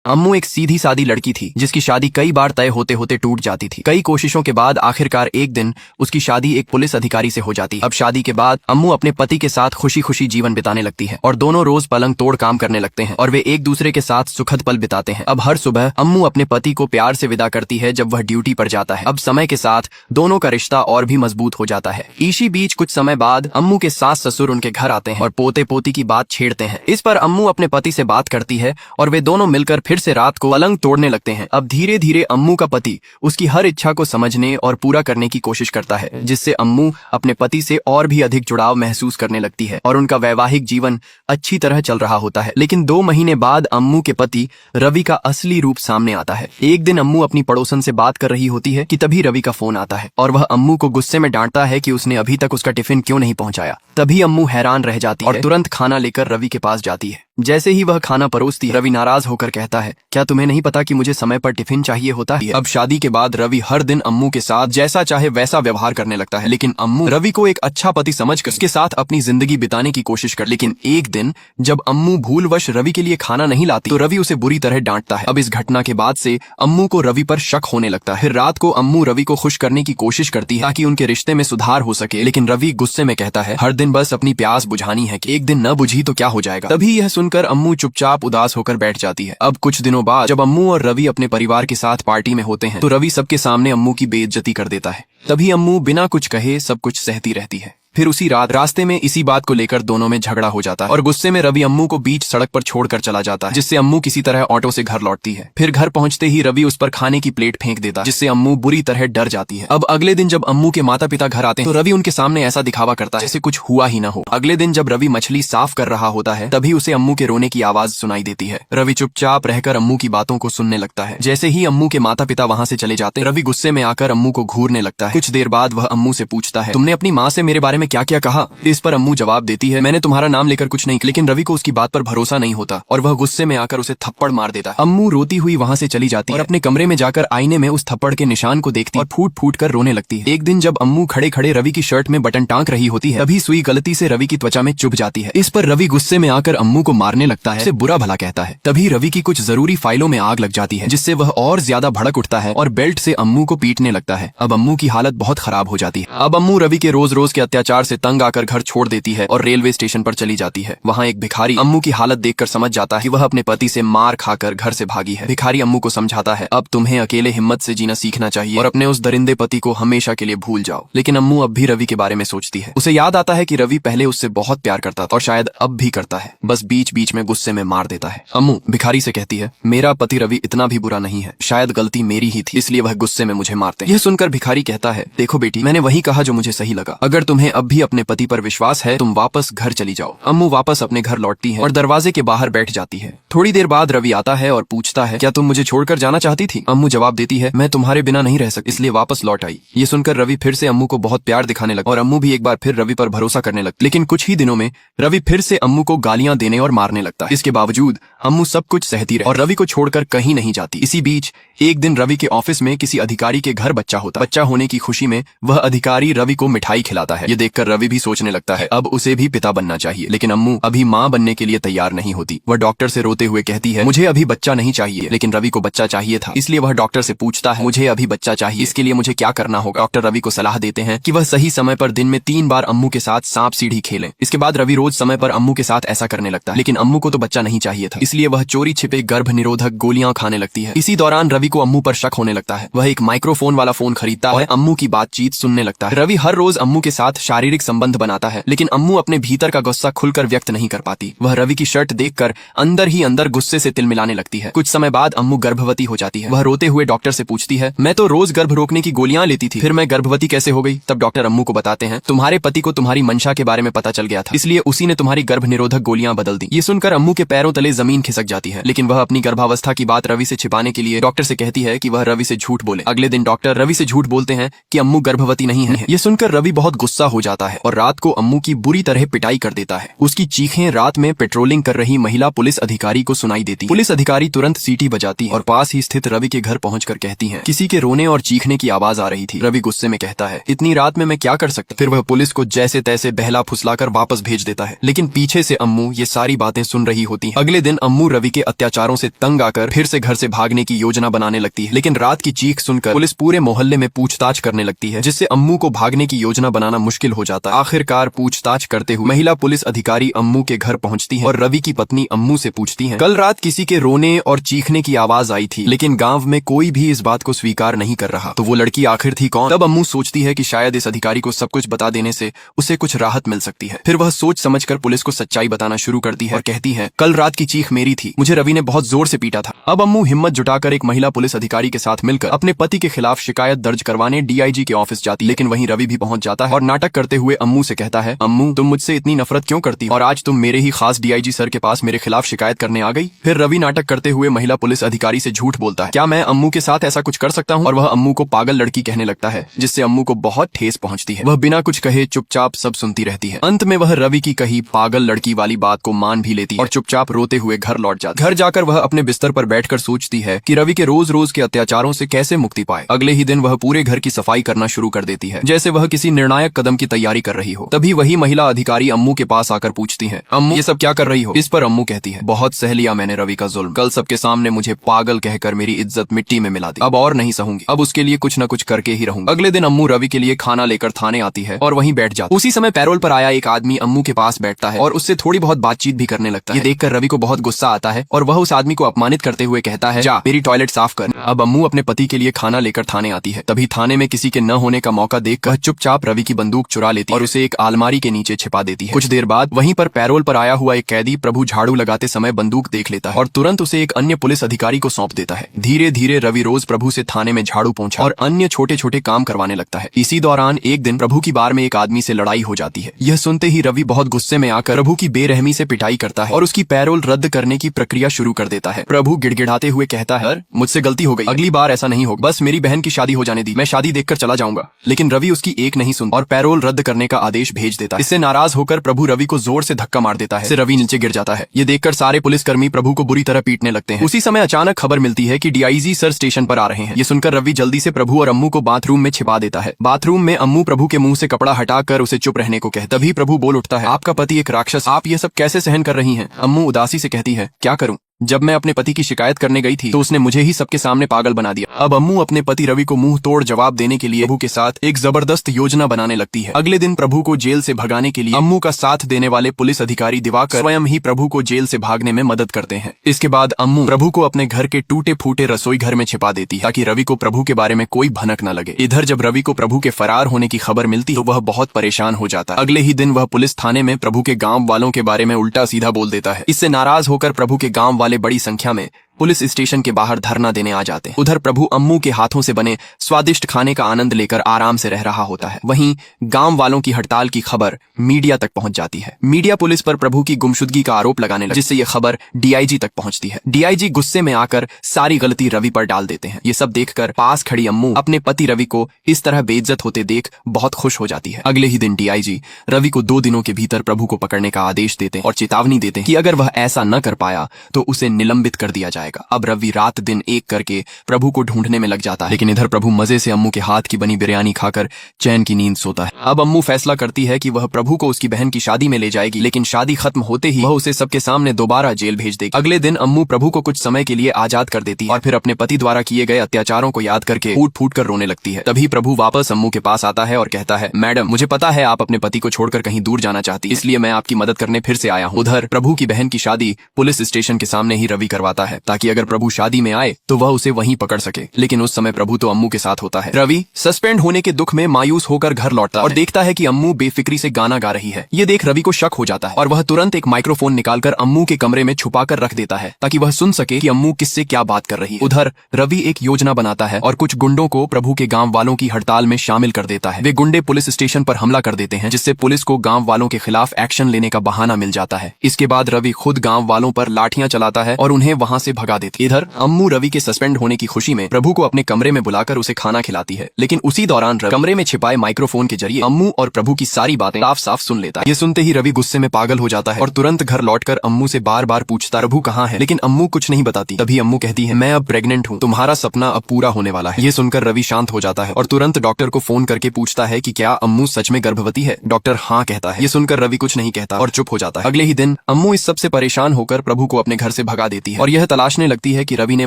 अम्मू एक सीधी सादी लड़की थी जिसकी शादी कई बार तय होते होते टूट जाती थी। कई कोशिशों के बाद आखिरकार एक दिन उसकी शादी एक पुलिस अधिकारी से हो जाती है। अब शादी के बाद अम्मू अपने पति के साथ खुशी खुशी जीवन बिताने लगती है और दोनों रोज पलंग तोड़ काम करने लगते हैं और वे एक दूसरे के साथ सुखद पल बिताते हैं। अब हर सुबह अम्मू अपने पति को प्यार से विदा करती है जब वह ड्यूटी पर जाता है। अब समय के साथ दोनों का रिश्ता और भी मजबूत हो जाता है। इसी बीच कुछ समय बाद अम्मू के सास ससुर उनके घर आते हैं और पोते पोती की बात छेड़ते हैं। इस पर अम्मू अपने पति से बात करती है और वे दोनों मिलकर फिर से रात को पलंग तोड़ने लगते हैं। अब धीरे धीरे अम्मू का पति उसकी हर इच्छा को समझने और पूरा करने की कोशिश करता है, जिससे अम्मू अपने पति से और भी अधिक जुड़ाव महसूस करने लगती है और उनका वैवाहिक जीवन अच्छी तरह चल रहा होता है। लेकिन 2 महीने बाद अम्मू के पति रवि का असली रूप सामने आता है। एक दिन अम्मू अपनी पड़ोसन से बात कर रही होती है कि तभी रवि का फोन आता है और वह अम्मू को गुस्से में डांटता है कि उसने अभी तक उसका टिफिन क्यों नहीं पहुंचाया। तभी अम्मू हैरान रह जाती है और तुरंत खाना लेकर रवि के पास जाती है। जैसे ही वह खाना परोसती है, रवि नाराज होकर कहता है, क्या तुम्हें नहीं पता कि मुझे समय पर टिफिन चाहिए होता है? अब शादी के बाद रवि हर दिन अम्मू के साथ जैसा चाहे वैसा व्यवहार करने लगता है, लेकिन अम्मू रवि को एक अच्छा पति समझकर उसके साथ अपनी जिंदगी बिताने की कोशिश कर। लेकिन एक दिन जब अम्मू भूलवश रवि के लिए खाना नहीं लाती तो रवि उसे बुरी तरह डांटता है। अब इस घटना के बाद से अम्मू को रवि पर शक होने लगता है। फिर रात को अम्मू रवि को खुश करने की कोशिश करती है ताकि उनके रिश्ते में सुधार हो सके, लेकिन रवि गुस्से में कहता है, हर दिन बस अपनी प्यास बुझानी है कि एक दिन न बुझी तो क्या हो जाएगा। तभी यह सुनकर अम्मू चुपचाप उदास होकर बैठ जाती है। अब कुछ दिनों बाद जब अम्मू और रवि अपने परिवार के साथ पार्टी में होते हैं तो रवि सबके सामने अम्मू की बेइज्जती कर देता है। तभी अम्मू बिना कुछ कहे सब कुछ सहती रहती है। फिर उसी रात रास्ते में इसी बात को लेकर दोनों में झगड़ा हो जाता है और गुस्से में रवि अम्मू को बीच सड़क पर छोड़कर चला जाता है, जिससे अम्मू किसी तरह ऑटो से घर लौटती है। फिर घर पहुंचते ही रवि उस पर खाने की प्लेट फेंक देता है, जिससे अम्मू बुरी तरह डर जाती है। अब अगले दिन जब अम्मू के माता पिता घर आते हैं तो रवि उनके सामने ऐसा दिखावा करता है जैसे कुछ हुआ ही ना हो। अगले दिन जब रवि मछली साफ कर रहा होता है तभी उसे अम्मू के रोने की आवाज सुनाई देती है। रवि चुपचाप रहकर अम्मू की बातों को सुनने लगता है। जैसे ही अम्मू के माता पिता वहां से चले जाते हैं, रवि गुस्से में आकर अम्मू को घूरने लगता है। कुछ देर बाद वह अम्मू से पूछता है, तुमने अपनी माँ से मेरे बारे में क्या क्या कहा? इस पर अम्मू जवाब देती है, मैंने तुम्हारा नाम लेकर कुछ नहीं। लेकिन रवि को उसकी बात पर भरोसा नहीं होता और वह गुस्से में आकर उसे थप्पड़ मार देता है। अम्मू रोती हुई वहां से चली जाती है और अपने कमरे में जाकर आईने में उस थप्पड़ के निशान को देखती और फूट फूट कर रोने लगती है। एक दिन जब अम्मू खड़े खड़े रवि की शर्ट में बटन टांक रही होती है तभी सुई गलती से रवि की त्वचा में चुभ जाती है। इस पर रवि गुस्से में आकर अम्मू को मारने लगता है, उसे बुरा भला कहता है। तभी रवि की कुछ जरूरी फाइलों में आग लग जाती है, जिससे वह और ज्यादा भड़क उठता है और बेल्ट से अम्मू को पीटने लगता है। अब अम्मू की हालत बहुत खराब हो जाती है। अब अम्मू रवि के रोज रोज के अत्याचार से तंग आकर घर छोड़ देती है और रेलवे स्टेशन पर चली जाती है। वहाँ एक भिखारी अम्मू की हालत देखकर समझ जाता है कि वह अपने पति से मार खाकर घर से भागी है। भिखारी अम्मू को समझाता है, अब तुम्हें अकेले हिम्मत से जीना सीखना चाहिए और अपने उस दरिंदे पति को हमेशा के लिए भूल जाओ। लेकिन अम्मू अब भी रवि के बारे में सोचती है। उसे याद आता है कि रवि पहले उससे बहुत प्यार करता था और शायद अब भी करता है, बस बीच बीच में गुस्से में मार देता है। अम्मू भिखारी से कहती है, मेरा पति रवि इतना भी बुरा नहीं है, शायद गलती मेरी ही थी, इसलिए वह गुस्से में मुझे मारते हैं। यह सुनकर भिखारी कहता है, देखो बेटी, मैंने वही कहा जो मुझे सही लगा। अगर तुम्हें अब भी अपने पति पर विश्वास है तुम वापस घर चली जाओ। अम्मू वापस अपने घर लौटती है और दरवाजे के बाहर बैठ जाती है। थोड़ी देर बाद रवि आता है और पूछता है, क्या तुम मुझे छोड़कर जाना चाहती थी? अम्मू जवाब देती है, मैं तुम्हारे बिना नहीं रह सकती, इसलिए वापस लौट आई। ये सुनकर रवि फिर से अम्मू को बहुत प्यार दिखाने लगा और अम्मू भी एक बार फिर रवि पर भरोसा करने लगती। लेकिन कुछ ही दिनों में रवि फिर से अम्मू को गालियां देने और मारने लगता है। इसके बावजूद अम्मू सब कुछ सहती रही और रवि को छोड़कर कहीं नहीं जाती। इसी बीच एक दिन रवि के ऑफिस में किसी अधिकारी के घर बच्चा होता। बच्चा होने की खुशी में वह अधिकारी रवि को मिठाई खिलाता है। ये देखकर रवि भी सोचने लगता है अब उसे भी पिता बनना चाहिए। लेकिन अम्मू अभी माँ बनने के लिए तैयार नहीं होती। वह डॉक्टर से रोते हुए कहती है, मुझे अभी बच्चा नहीं चाहिए। लेकिन रवि को बच्चा चाहिए था, इसलिए वह डॉक्टर से पूछता है, मुझे अभी बच्चा चाहिए, इसके लिए मुझे क्या करना होगा? डॉक्टर रवि को सलाह देते हैं कि वह सही समय पर दिन में 3 बार अम्मू के साथ सांप सीढ़ी खेलें। इसके बाद रवि रोज समय पर अम्मू के साथ ऐसा करने लगता है। लेकिन अम्मू को तो बच्चा नहीं चाहिए था, इसलिए वह चोरी छिपे गर्भ निरोधक गोलियां खाने लगती है। इसी दौरान रवि को अम्मू पर शक होने लगता है। वह एक माइक्रोफोन वाला फोन खरीदता है और अम्मू की बातचीत सुनने लगता है। रवि हर रोज अम्मू के साथ शारीरिक संबंध बनाता है, लेकिन अम्मू अपने भीतर का गुस्सा खुलकर व्यक्त नहीं कर पाती। वह रवि की शर्ट देखकर अंदर ही अंदर गुस्से से तिलमिलाने लगती है। कुछ समय बाद अम्मू गर्भवती हो जाती है। वह रोते हुए डॉक्टर से पूछती है, मैं तो रोज गर्भ रोकने की गोलियां लेती थी, फिर मैं गर्भवती कैसे हो गई? तब डॉक्टर अम्मू को बताते हैं, तुम्हारे पति को तुम्हारी मंशा के बारे में पता चल गया था, इसलिए उसी ने तुम्हारी गर्भ निरोधक गोलियां बदल दी। ये सुनकर अम्मू के पैरों तले जमीन खिसक जाती है। लेकिन वह अपनी गर्भावस्था की बात रवि से छिपाने के लिए डॉक्टर से कहती है कि वह रवि से झूठ बोले। अगले दिन डॉक्टर रवि से झूठ बोलते हैं कि अम्मू गर्भवती नहीं है। ये सुनकर रवि बहुत गुस्सा हो जाता है और रात को अम्मू की बुरी तरह पिटाई कर देता है। उसकी चीखें रात में पेट्रोलिंग कर रही महिला पुलिस अधिकारी को सुनाई देती। पुलिस अधिकारी तुरंत सीटी बजाती और पास ही स्थित रवि के घर पहुंचकर कहती हैं, किसी के रोने और चीखने की आवाज आ रही थी। रवि गुस्से में कहता है, इतनी रात में मैं क्या कर सकता। फिर वह पुलिस को जैसे तैसे बहला फुसलाकर वापस भेज देता है, लेकिन पीछे से अम्मू ये सारी बातें सुन रही होती है। अगले दिन अम्मू रवि के अत्याचारों से तंग आकर फिर से घर से भागने की योजना बनाने लगती है, लेकिन रात की चीख सुनकर पुलिस पूरे मोहल्ले में पूछताछ करने लगती है, जिससे अम्मू को भागने की योजना बनाना मुश्किल हो जाता है। आखिरकार पूछताछ करते हुए महिला पुलिस अधिकारी अम्मू के घर पहुंचती है और रवि की पत्नी अम्मू से पूछती है, कल रात किसी के रोने और चीखने की आवाज आई थी, लेकिन गांव में कोई भी इस बात को स्वीकार नहीं कर रहा, तो वो लड़की आखिर थी कौन। तब अम्मू सोचती है कि शायद इस अधिकारी को सब कुछ बता देने से उसे कुछ राहत मिल सकती है। फिर वह सोच समझकर पुलिस को सच्चाई बताना शुरू करती है और कहती है, कल रात की चीख मेरी थी, मुझे रवि ने बहुत जोर से पीटा था। अब अम्मू हिम्मत जुटाकर एक महिला पुलिस अधिकारी के साथ मिलकर अपने पति के खिलाफ शिकायत दर्ज करवाने डीआईजी के ऑफिस जाती, लेकिन वहीं रवि भी पहुंच जाता है और नाटक करते हुए अम्मू से कहता है, अम्मू तुम मुझसे इतनी नफरत क्यों करती हो और आज तुम मेरे ही खास डीआईजी सर के पास मेरे खिलाफ शिकायत करने आ गई। फिर रवि नाटक करते हुए महिला पुलिस अधिकारी से झूठ बोलता है, क्या मैं अम्मू के साथ ऐसा कुछ कर सकता हूँ, और वह अम्मू को पागल लड़की कहने लगता है, जिससे अम्मू को बहुत ठेस पहुंचती है। वह बिना कुछ कहे चुपचाप सब सुनती रहती है। अंत में वह रवि की कही पागल लड़की वाली बात को मान भी लेती है और चुपचाप रोते हुए घर लौट जाती। घर जाकर वह अपने बिस्तर पर बैठकर सोचती है कि रवि के रोज रोज के अत्याचारों से कैसे मुक्ति पाए। अगले ही दिन वह पूरे घर की सफाई करना शुरू कर देती है, जैसे वह किसी निर्णायक कदम की तैयारी कर रही हो। तभी वही महिला अधिकारी अम्मू के पास आकर पूछती है, अम्मू ये सब क्या कर रही हो। इस पर अम्मू कहती है, बहुत सह लिया मैंने रवि का जुल्म, कल सबके सामने मुझे पागल कहकर मेरी इज्जत मिट्टी में मिला दी, अब और नहीं सहूंगी, अब उसके लिए कुछ न कुछ करके ही रहूंगी। अगले दिन अम्मू रवि के लिए खाना लेकर थाने आती है और वहीं बैठ जाती। उसी समय पैरोल पर आया एक आदमी अम्मू के पास बैठता है और उससे थोड़ी बहुत बातचीत भी करने लगता है। ये देखकर रवि को बहुत गुस्सा आता है और वह उस आदमी को अपमानित करते हुए कहता है, जा मेरी टॉयलेट साफ कर। अब अम्मू अपने पति के लिए खाना लेकर थाने आती है। तभी थाने में किसी के न होने का मौका देखकर चुपचाप रवि की बंदूक चुरा लेती है और उसे एक अलमारी के नीचे छिपा देती है। कुछ देर बाद वहीं पर पैरोल पर आया हुआ एक कैदी प्रभु झाड़ू लगाते समय बंदूक देख लेता है और तुरंत उसे एक अन्य पुलिस अधिकारी को सौंप देता है। धीरे धीरे रवि रोज प्रभु से थाने में झाड़ू पोंछा और अन्य छोटे छोटे काम करवाने लगता है। इसी दौरान एक दिन प्रभु की बार में एक आदमी से लड़ाई हो जाती है। यह सुनते ही रवि बहुत गुस्से में आकर प्रभु की बेरहमी से पिटाई करता है और उसकी पैरोल रद्द करने की प्रक्रिया शुरू कर देता है। प्रभु गिड़गिड़ाते हुए कहता है, मुझसे गलती हो गई, अगली बार ऐसा नहीं होगा, बस मेरी बहन की शादी हो जाने दी, मैं शादी देखकर चला जाऊंगा। लेकिन रवि उसकी एक नहीं सुनता और पैरोल रद्द करने का आदेश भेज देता है। इससे नाराज होकर प्रभु रवि को जोर से धक्का मार देता है, इससे रवि नीचे गिर जाता है। ये देखकर सारे पुलिसकर्मी प्रभु को बुरी तरह पीटने लगते हैं। उसी समय अचानक खबर मिलती है कि डीआईजी सर स्टेशन पर आ रहे हैं। ये सुनकर रवि जल्दी से प्रभु और अम्मू को बाथरूम में छिपा देता है। बाथरूम में अम्मू प्रभु के मुंह से कपड़ा हटाकर उसे चुप रहने को कहता। तभी प्रभु बोल उठता है, आपका पति एक राक्षस, आप ये सब कैसे सहन कर रही हैं। अम्मू उदासी से कहती है, क्या करूं, जब मैं अपने पति की शिकायत करने गई थी तो उसने मुझे ही सबके सामने पागल बना दिया। अब अम्मू अपने पति रवि को मुंह तोड़ जवाब देने के लिए प्रभु के साथ एक जबरदस्त योजना बनाने लगती है। अगले दिन प्रभु को जेल से भगाने के लिए अम्मू का साथ देने वाले पुलिस अधिकारी दिवाकर स्वयं ही प्रभु को जेल से भागने में मदद करते हैं। इसके बाद अम्मू प्रभु को अपने घर के टूटे फूटे रसोई घर में छिपा देती है ताकि रवि को प्रभु के बारे में कोई भनक न लगे। इधर जब रवि को प्रभु के फरार होने की खबर मिलती तो वह बहुत परेशान हो जाता है। अगले ही दिन वह पुलिस थाने में प्रभु के गाँव वालों के बारे में उल्टा सीधा बोल देता है। इससे नाराज होकर प्रभु के गाँव वाले बड़ी संख्या में पुलिस स्टेशन के बाहर धरना देने आ जाते हैं। उधर प्रभु अम्मू के हाथों से बने स्वादिष्ट खाने का आनंद लेकर आराम से रह रहा होता है। वहीं गांव वालों की हड़ताल की खबर मीडिया तक पहुंच जाती है। मीडिया पुलिस पर प्रभु की गुमशुदगी का आरोप लगाने लगे, जिससे ये खबर डीआईजी तक पहुंचती है। डीआईजी गुस्से में आकर सारी गलती रवि पर डाल देते हैं। ये सब देखकर पास खड़ी अम्मू अपने पति रवि को इस तरह बेइज्जत होते देख बहुत खुश हो जाती है। अगले ही दिन डीआईजी रवि को 2 दिनों के भीतर प्रभु को पकड़ने का आदेश देते हैं और चेतावनी देते हैं कि अगर वह ऐसा न कर पाया तो उसे निलंबित कर दिया जाएगा। अब रवि रात दिन एक करके प्रभु को ढूंढने में लग जाता है, लेकिन इधर प्रभु मजे से अम्मू के हाथ की बनी बिरयानी खाकर चैन की नींद सोता है। अब अम्मू फैसला करती है कि वह प्रभु को उसकी बहन की शादी में ले जाएगी, लेकिन शादी खत्म होते ही वह उसे सबके सामने दोबारा जेल भेज देगी। अगले दिन अम्मू प्रभु को कुछ समय के लिए आजाद कर देती है और फिर अपने पति द्वारा किए गए अत्याचारों को याद करके फूट फूट कर रोने लगती है। तभी प्रभु वापस अम्मू के पास आता है और कहता है, मैडम मुझे पता है आप अपने पति को छोड़कर कहीं दूर जाना चाहती, इसलिए मैं आपकी मदद करने फिर से आया हूँ। उधर प्रभु की बहन की शादी पुलिस स्टेशन के सामने ही रवि करवाता है ताकि अगर प्रभु शादी में आए तो वह उसे वहीं पकड़ सके, लेकिन उस समय प्रभु तो अम्मू के साथ होता है। रवि सस्पेंड होने के दुख में मायूस होकर घर लौटता और देखता है कि अम्मू बेफिक्री से गाना गा रही है। ये देख रवि को शक हो जाता है और वह तुरंत एक माइक्रोफोन निकालकर अम्मू के कमरे में छुपाकर रख देता है ताकि वह सुन सके कि अम्मू किससे क्या बात कर रही है। उधर रवि एक योजना बनाता है और कुछ गुंडों को प्रभु के गांव वालों की हड़ताल में शामिल कर देता है। वे गुंडे पुलिस स्टेशन पर हमला कर देते हैं, जिससे पुलिस को गांव वालों के खिलाफ एक्शन लेने का बहाना मिल जाता है। इसके बाद रवि खुद गांव वालों पर लाठियां चलाता है और उन्हें वहां से भगा देती। इधर अम्मू रवि के सस्पेंड होने की खुशी में प्रभु को अपने कमरे में बुलाकर उसे खाना खिलाती है, लेकिन उसी दौरान कमरे में छिपाए माइक्रोफोन के जरिए अम्मू और प्रभु की सारी बातें साफ साफ सुन लेता है। ये सुनते ही रवि गुस्से में पागल हो जाता है और तुरंत घर लौटकर अम्मू से बार बार पूछता प्रभु कहाँ है, लेकिन अम्मू कुछ नहीं बताती। तभी अम्मू कहती है मैं अब प्रेग्नेंट हूँ, तुम्हारा सपना अब पूरा होने वाला है। ये सुनकर रवि शांत हो जाता है और तुरंत डॉक्टर को फोन करके पूछता है कि क्या अम्मू सच में गर्भवती है। डॉक्टर हाँ कहता है। ये सुनकर रवि कुछ नहीं कहता और चुप हो जाता है। अगले ही दिन अम्मू इस सबसे परेशान होकर प्रभु को अपने घर से भगा देती है और यह तलाशने लगती है कि रवि ने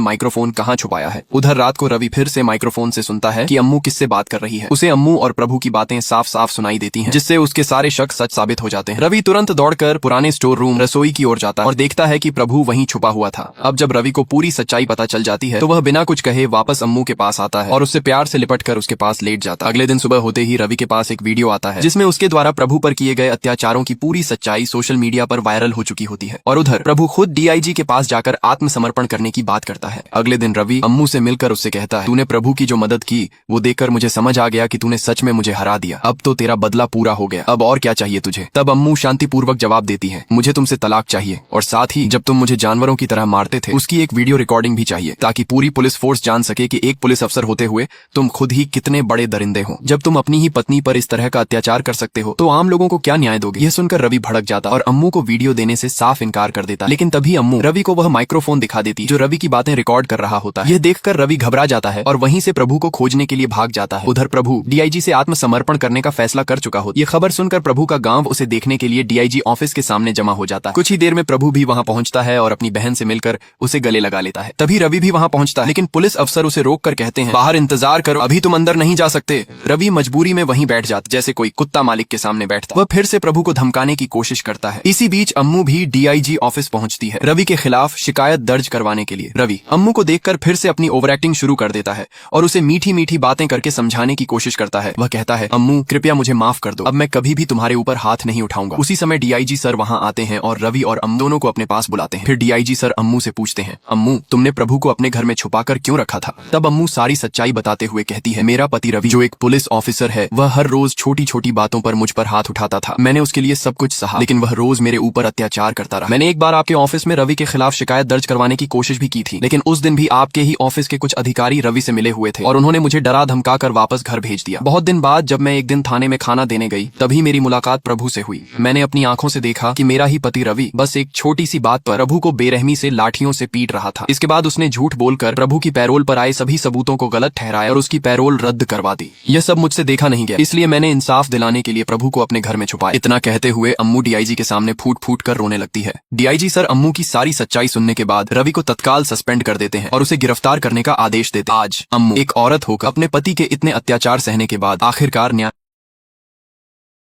माइक्रोफोन कहाँ छुपाया है। उधर रात को रवि फिर से माइक्रोफोन से सुनता है कि अम्मू किससे बात कर रही है। उसे अम्मू और प्रभु की बातें साफ साफ सुनाई देती हैं, जिससे उसके सारे शक सच साबित हो जाते हैं। रवि तुरंत दौड़कर पुराने स्टोर रूम रसोई की ओर जाता है और देखता है कि प्रभु वहीं छुपा हुआ था। अब जब रवि को पूरी सच्चाई पता चल जाती है तो वह बिना कुछ कहे वापस अम्मू के पास आता है और उससे प्यार से लिपटकर उसके पास लेट जाता है। अगले दिन सुबह होते ही रवि के पास एक वीडियो आता है जिसमें उसके द्वारा प्रभु पर किए गए अत्याचारों की पूरी सच्चाई सोशल मीडिया पर वायरल हो चुकी होती है और उधर प्रभु खुद डीआईजी के पास जाकर आत्मसमर्पण करने की बात करता है। अगले दिन रवि अम्मू से मिलकर उससे कहता है तूने प्रभु की जो मदद की वो देखकर मुझे समझ आ गया कि तूने सच में मुझे हरा दिया। अब तो तेरा बदला पूरा हो गया, अब और क्या चाहिए तुझे। तब अम्मू शांतिपूर्वक जवाब देती है मुझे तुमसे तलाक चाहिए और साथ ही जब तुम मुझे जानवरों की तरह मारते थे उसकी एक वीडियो रिकॉर्डिंग भी चाहिए, ताकि पूरी पुलिस फोर्स जान सके कि एक पुलिस अफसर होते हुए तुम खुद ही कितने बड़े दरिंदे हो। जब तुम अपनी ही पत्नी पर इस तरह का अत्याचार कर सकते हो तो आम लोगों को क्या न्याय दोगे। यह सुनकर रवि भड़क जाता और अम्मू को वीडियो देने से साफ इनकार कर देता, लेकिन तभी अम्मू रवि को वह माइक्रोफोन दिखा देती जो रवि की बातें रिकॉर्ड कर रहा होता है। यह देखकर रवि घबरा जाता है और वहीं से प्रभु को खोजने के लिए भाग जाता है। उधर प्रभु डीआईजी से आत्मसमर्पण करने का फैसला कर चुका होता है। ये खबर सुनकर प्रभु का गांव उसे देखने के लिए डीआईजी ऑफिस के सामने जमा हो जाता है। कुछ ही देर में प्रभु भी वहां पहुंचता है और अपनी बहन से मिलकर उसे गले लगा लेता है। तभी रवि भी वहां पहुंचता है, लेकिन पुलिस अफसर उसे रोक कर कहते हैं बाहर इंतजार करो, अभी तुम अंदर नहीं जा सकते। रवि मजबूरी में वहीं बैठ जाता, जैसे कोई कुत्ता मालिक के सामने बैठता। वह फिर से प्रभु को धमकाने की कोशिश करता है। इसी बीच अम्मू भी डीआईजी ऑफिस पहुंचती है रवि के खिलाफ शिकायत दर्ज करवाने के लिए। रवि अम्मू को देखकर फिर से अपनी ओवर एक्टिंग शुरू कर देता है और उसे मीठी मीठी बातें करके समझाने की कोशिश करता है। वह कहता है अम्मू कृपया मुझे माफ कर दो, अब मैं कभी भी तुम्हारे ऊपर हाथ नहीं उठाऊंगा। उसी समय डीआईजी सर वहां आते हैं और रवि और अम्मू दोनों को अपने पास बुलाते हैं। फिर डीआईजी सर अम्मू से पूछते हैं अम्मू तुमने प्रभु को अपने घर में छुपाकर क्यों रखा था। तब अम्मू सारी सच्चाई बताते हुए कहती है मेरा पति रवि जो एक पुलिस ऑफिसर है वह हर रोज छोटी छोटी बातों पर मुझ पर हाथ उठाता था। मैंने उसके लिए सब कुछ सहा, लेकिन वह रोज मेरे ऊपर अत्याचार करता रहा। मैंने एक बार आपके ऑफिस में रवि के खिलाफ शिकायत दर्ज करवाने की कोशिश भी की थी, लेकिन उस दिन भी आपके ही ऑफिस के कुछ अधिकारी रवि से मिले हुए थे और उन्होंने मुझे डरा धमका कर वापस घर भेज दिया। बहुत दिन बाद जब मैं एक दिन थाने में खाना देने गई तभी मेरी मुलाकात प्रभु से हुई। मैंने अपनी आंखों से देखा कि मेरा ही पति रवि बस एक छोटी सी बात पर प्रभु को बेरहमी से लाठियों से पीट रहा था। इसके बाद उसने झूठ बोलकर प्रभु की पैरोल पर आए सभी सबूतों को गलत ठहराया और उसकी पैरोल रद्द करवा दी। यह सब मुझसे देखा नहीं गया, इसलिए मैंने इंसाफ दिलाने के लिए प्रभु को अपने घर में छुपाया। इतना कहते हुए अम्मू डीआईजी के सामने फूट फूट कर रोने लगती है। डीआईजी सर अम्मू की सारी सच्चाई सुनने के बाद रवि को तत्काल सस्पेंड कर देते हैं और उसे गिरफ्तार करने का आदेश देते हैं। आज अम्मू एक औरत होकर अपने पति के इतने अत्याचार सहने के बाद आखिरकार न्याय